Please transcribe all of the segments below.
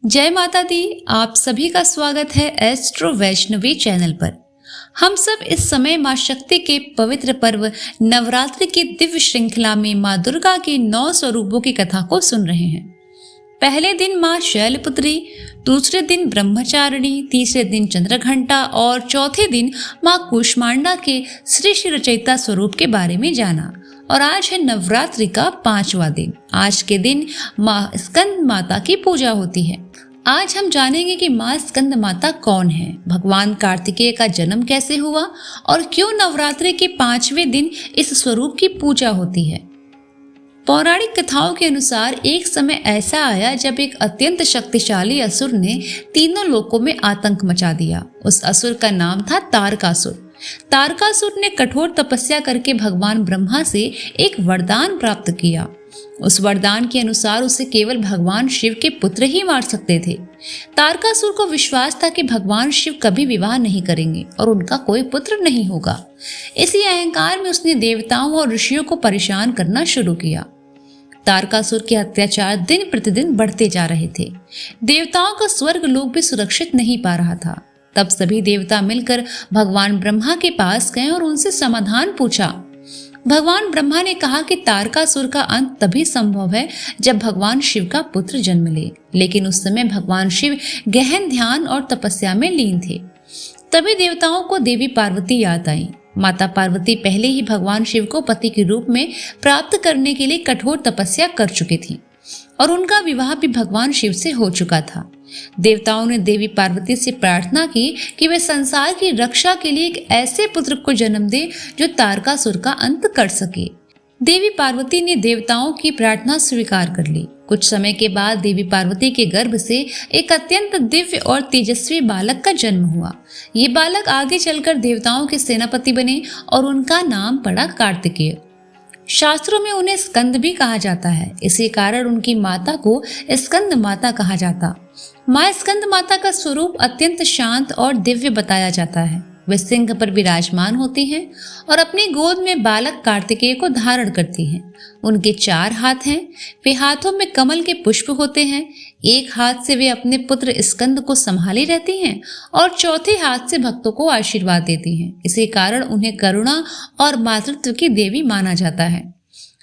जय माता दी। आप सभी का स्वागत है एस्ट्रो वैष्णवी चैनल पर। हम सब इस समय माँ शक्ति के पवित्र पर्व नवरात्रि की दिव्य श्रृंखला में माँ दुर्गा के 9 स्वरूपों की कथा को सुन रहे हैं। पहले दिन माँ शैलपुत्री, दूसरे दिन ब्रह्मचारिणी, तीसरे दिन चंद्रघंटा और चौथे दिन माँ कूष्मांडा के सृष्टि रचयिता स्वरूप के बारे में जाना। और आज है नवरात्रि का 5वां दिन। आज के दिन माँ स्कंद माता की पूजा होती है। आज हम जानेंगे कि माँ स्कंद माता कौन है, भगवान कार्तिकेय का जन्म कैसे हुआ और क्यों नवरात्रि के 5वें दिन इस स्वरूप की पूजा होती है। पौराणिक कथाओं के अनुसार एक समय ऐसा आया जब एक अत्यंत शक्तिशाली असुर ने तीनों लोकों में आतंक मचा दिया। उस असुर का नाम था तारकासुर। तारकासुर ने कठोर तपस्या करके भगवान ब्रह्मा से एक वरदान प्राप्त किया। उस वरदान के अनुसार उसे केवल भगवान शिव के पुत्र ही मार सकते थे। तारकासुर को विश्वास था कि भगवान शिव कभी विवाह नहीं करेंगे और उनका कोई पुत्र नहीं होगा। इसी अहंकार में उसने देवताओं और ऋषियों को परेशान करना शुरू किया। तारकासुर के अत्याचार दिन प्रतिदिन बढ़ते जा रहे थे। देवताओं का स्वर्ग लोक भी सुरक्षित नहीं पा रहा था। तब सभी देवता मिलकर भगवान ब्रह्मा के पास गए और उनसे समाधान पूछा। भगवान ब्रह्मा ने कहा कि तारकासुर का अंत तभी संभव है जब भगवान शिव का पुत्र जन्म ले। लेकिन उस समय भगवान शिव गहन ध्यान और तपस्या में लीन थे। तभी देवताओं को देवी पार्वती याद आई। माता पार्वती पहले ही भगवान शिव को पति के रूप में प्राप्त करने के लिए कठोर तपस्या कर चुकी थी और उनका विवाह भी भगवान शिव से हो चुका था। देवताओं ने देवी पार्वती से प्रार्थना की कि वे संसार की रक्षा के लिए एक ऐसे पुत्र को जन्म दे जो तारकासुर का अंत कर सके। देवी पार्वती ने देवताओं की प्रार्थना स्वीकार कर ली। कुछ समय के बाद देवी पार्वती के गर्भ से एक अत्यंत दिव्य और तेजस्वी बालक का जन्म हुआ। ये बालक आगे चलकर देवताओं के सेनापति बने और उनका नाम पड़ा कार्तिकेय। शास्त्रों में उन्हें स्कंद भी कहा जाता है। इसी कारण उनकी माता को स्कंद माता कहा जाता। माँ स्कंद माता का स्वरूप अत्यंत शांत और दिव्य बताया जाता है। वे सिंह पर विराजमान होती हैं और अपनी गोद में बालक कार्तिकेय को धारण करती हैं। उनके 4 हाथ हैं। वे हाथों में कमल के पुष्प होते हैं। एक हाथ से वे अपने पुत्र स्कंद को संभाली रहती हैं और चौथे हाथ से भक्तों को आशीर्वाद देती हैं। इसी कारण उन्हें करुणा और मातृत्व की देवी माना जाता है।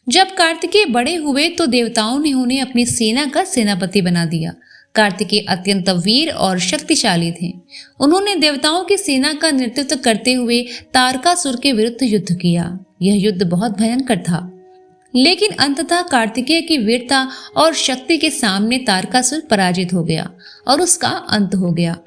जब कार्तिकेय बड़े हुए तो देवताओं ने उन्हें अपनी सेना का सेनापति बना दिया। कार्तिकेय अत्यंत वीर और शक्तिशाली थे। उन्होंने देवताओं की सेना का नेतृत्व करते हुए तारकासुर के विरुद्ध युद्ध किया। यह युद्ध बहुत भयंकर था, लेकिन अंततः कार्तिकेय की वीरता और शक्ति के सामने तारकासुर पराजित हो गया और उसका अंत हो गया।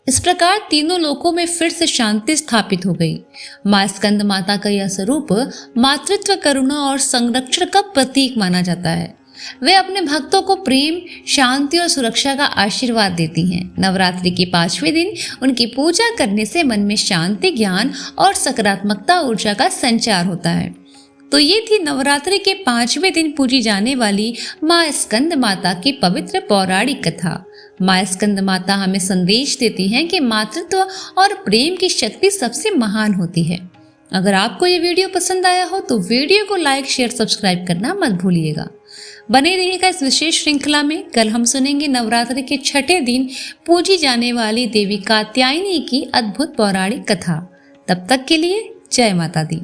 इस प्रकार तीनों लोकों में फिर से शांति स्थापित हो गई। माँ स्कंद माता का यह स्वरूप मातृत्व, करुणा और संरक्षण का प्रतीक माना जाता है। वे अपने भक्तों को प्रेम, शांति और सुरक्षा का आशीर्वाद देती हैं। नवरात्रि के 5वें दिन उनकी पूजा करने से मन में शांति, ज्ञान और सकारात्मकता ऊर्जा का संचार होता है। तो ये थी नवरात्रि के 5वें दिन पूजी जाने वाली माँ स्कंद माता की पवित्र पौराणिक कथा। माँ स्कंद माता हमें संदेश देती हैं कि मातृत्व और प्रेम की शक्ति सबसे महान होती है। अगर आपको ये वीडियो पसंद आया हो तो वीडियो को लाइक, शेयर, सब्सक्राइब करना मत भूलिएगा। बने रहिएगा इस विशेष श्रृंखला में। कल हम सुनेंगे नवरात्रि के 6ठे दिन पूजी जाने वाली देवी कात्यायनी की अद्भुत पौराणिक कथा। तब तक के लिए जय माता दी।